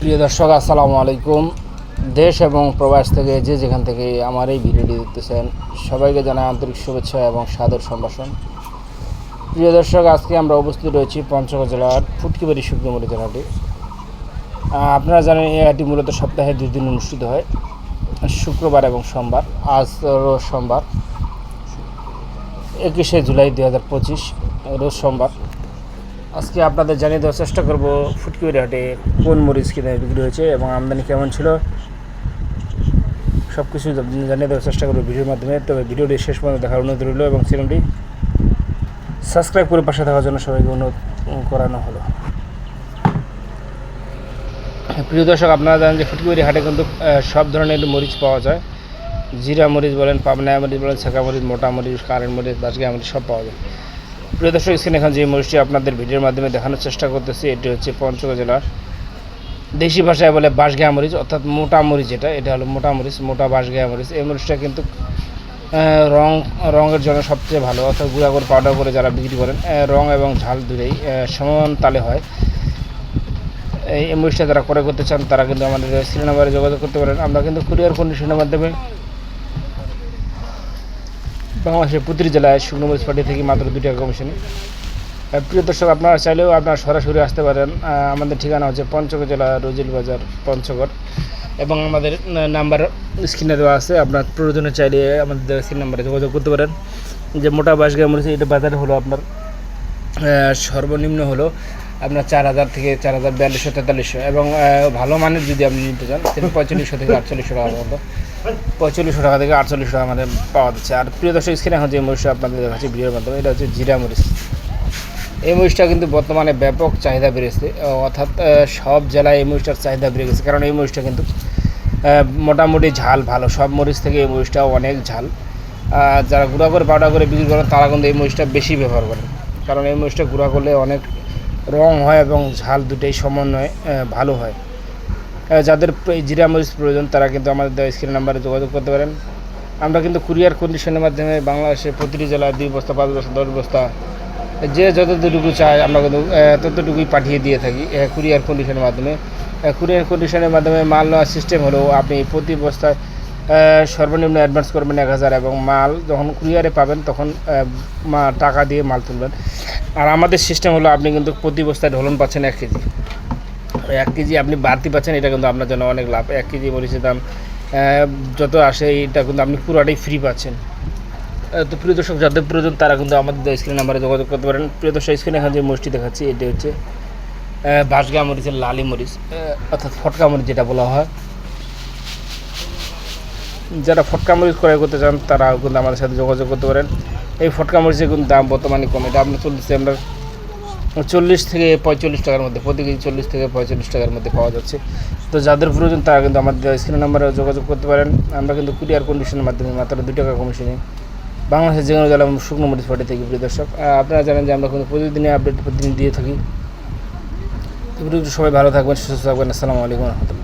প্রিয় দর্শক, আসসালামু আলাইকুম। দেশ এবং প্রবাস থেকে যে যেখান থেকে আমার এই ভিডিওটি দেখতেছেন, সবাইকে জানাই আন্তরিক শুভেচ্ছা এবং সাদর সম্ভাষণ। প্রিয় দর্শক, আজকে আমরা উপস্থিত রয়েছি পঞ্চগড় জেলার ফুটকিবাড়ি শুকনো মরিচের হাটে। আপনারা জানেন এই হাটটি মূলত সপ্তাহে 2 দিন অনুষ্ঠিত হয়, শুক্রবার এবং সোমবার। আজ রোজ সোমবার 21শে জুলাই 2025, রোজ সোমবার। আজকে আপনাদের জানিয়ে দেওয়ার চেষ্টা করব ফুটকিবাড়ি হাটে কোন মরিচ কিনে বিক্রি হয়েছে এবং আমদানি কেমন ছিল, সব কিছু জানিয়ে দেওয়ার চেষ্টা করবো ভিডিওর মাধ্যমে। তবে ভিডিওটি শেষ পর্যন্ত দেখার অনুরোধ রইল এবং চ্যানেলটি সাবস্ক্রাইব করে পাশে থাকার জন্য সবাইকে অনুরোধ করানো হলো। প্রিয় দর্শক, আপনারা জানেন যে ফুটকিবাড়ি হাটে কিন্তু সব ধরনের মরিচ পাওয়া যায়। জিরা মরিচ বলেন, পাবনা মরিচ বলেন, ছেঁকা মরিচ, মোটা মরিচ, কারেন্ট মরিচ, বাঁশগা মরিচ সব পাওয়া যায়। প্রিয় দর্শক, স্ক্রিনে এখন যে মরিচটি আপনাদের ভিডিওর মাধ্যমে দেখানোর চেষ্টা করতেছি, এটি হচ্ছে পঞ্চগড় জেলার দেশি ভাষায় বলে বাঁশগা মরিচ, অর্থাৎ মোটা মরিচ। এটা হলো মোটা মরিচ, মোটা বাঁশগা মরিচ। এই মরিচটা কিন্তু রঙের জন্য সবচেয়ে ভালো, অর্থাৎ গুঁড়া করে পাউডার করে যারা বিক্রি করেন, রং এবং ঝাল দুটোই সমান তালে হয়। এই মরিচটা যারা ক্রয় করতে চান তারা কিন্তু আমাদের স্ক্রিন নাম্বারে যোগাযোগ করতে পারেন। আমরা কিন্তু কুরিয়ার কন্ডিশনের মাধ্যমে বাংলাদেশের প্রতিটি জেলায় শুকনো মরিচ পাঠিয়ে থাকি মাত্র 2 টাকা কমিশনে। প্রিয় দর্শক, আপনারা চাইলেও আপনারা সরাসরি আসতে পারেন। আমাদের ঠিকানা হচ্ছে পঞ্চগড় জেলা রজিল বাজার, পঞ্চগড়, এবং আমাদের নাম্বার স্ক্রিনে দেওয়া আছে। আপনার প্রয়োজনে চাইলে আমাদের স্ক্রিন নাম্বারে যোগাযোগ করতে পারেন। যে মোটা বাঁশগা মরিচ, এটা বাজারে হলো আপনার সর্বনিম্ন হলো আপনার 4000 থেকে 4200, 4300, এবং ভালো মানের যদি আপনি নিতে চান সেটা 4500 থেকে 4800 টাকার মতো, 4500 টাকা থেকে 4800 টাকা আমাদের পাওয়া যাচ্ছে। আর প্রিয় দর্শক, স্ক্রিনে এখন যে মরিচটা আপনাদের দেখাচ্ছি ভিডিওর মাধ্যমে, এটা হচ্ছে জিরা মরিচ। এই মরিচটা কিন্তু বর্তমানে ব্যাপক চাহিদা বেড়েছে, অর্থাৎ সব জেলায় এই মরিচটার চাহিদা বেড়ে গেছে। কারণ এই মরিচটা কিন্তু মোটামুটি ঝাল ভালো, সব মরিচ থেকে এই মরিচটা অনেক ঝাল। যারা গুঁড়া করে পাউডার করে বিক্রি করেন তারা কিন্তু এই মরিচটা বেশি ব্যবহার করেন, কারণ এই মরিচটা গুঁড়া করলে অনেক রং হয় এবং ঝাল দুটোই সমন্বয়ে ভালো হয়। যাদের জিরা মরিচ প্রয়োজন তারা কিন্তু আমাদের দেওয়া স্ক্রিন নাম্বারে যোগাযোগ করতে পারেন। আমরা কিন্তু কুরিয়ার কন্ডিশনের মাধ্যমে বাংলাদেশের প্রতিটি জেলায় 2 বস্তা, 5 বস্তা, 10 বস্তা, যে যতটুকু চায় আমরা কিন্তু ততটুকুই পাঠিয়ে দিয়ে থাকি কুরিয়ার কন্ডিশনের মাধ্যমে। কুরিয়ার কন্ডিশনের মাধ্যমে মাল নেওয়ার সিস্টেম হলো, আপনি প্রতি বস্তায় সর্বনিম্ন অ্যাডভান্স করবেন 1000, এবং মাল যখন কুরিয়ারে পাবেন তখন টাকা দিয়ে মাল তুলবেন। আর আমাদের সিস্টেম হলো, আপনি কিন্তু প্রতি বস্তায় ঢলন পাচ্ছেন 1 কেজি। 1 কেজি আপনি বাড়তি পাচ্ছেন, এটা কিন্তু আপনার জন্য অনেক লাভ। 1 কেজি মরিচের দাম যত আসে এটা কিন্তু আপনি পুরোটাই ফ্রি পাচ্ছেন। তো প্রিয় দর্শক, যাদের প্রয়োজন তারা কিন্তু আমাদের স্ক্রিন নাম্বারে যোগাযোগ করতে পারেন। প্রিয় দর্শক, স্ক্রিনে এখন যে মরিচটি দেখাচ্ছি এটি হচ্ছে বাঁশগা মরিচের লালি মরিচ, অর্থাৎ ফটকা মরিচ যেটা বলা হয়। যারা ফটকা মরিচ ক্রয় করতে চান তারা কিন্তু আমাদের সাথে যোগাযোগ করতে পারেন। এই ফটকা মরিচের কিন্তু দাম বর্তমানে কম, এটা আপনার চলছে আমরা 40 থেকে 45 টাকার মধ্যে, প্রতি কেজি 40 থেকে 45 টাকার মধ্যে পাওয়া যাচ্ছে। তো যাদের প্রয়োজন তারা কিন্তু আমাদের স্ক্রিন নাম্বারে যোগাযোগ করতে পারেন। আমরা কিন্তু কুরিয়ার কন্ডিশনের মাধ্যমে মাত্র 2 টাকা কমিশনে বাংলাদেশের যে কোনো জেলা শুকনো মরিচ পাঠিয়ে থাকি। প্রিয় দর্শক, আপনারা জানেন যে আমরা কিন্তু প্রতিদিনই আপডেট প্রতিদিন দিয়ে থাকি। তো সবাই ভালো থাকবেন, সুস্থ থাকবেন। আসসালামু আলাইকুম রহমতুল্লাহ।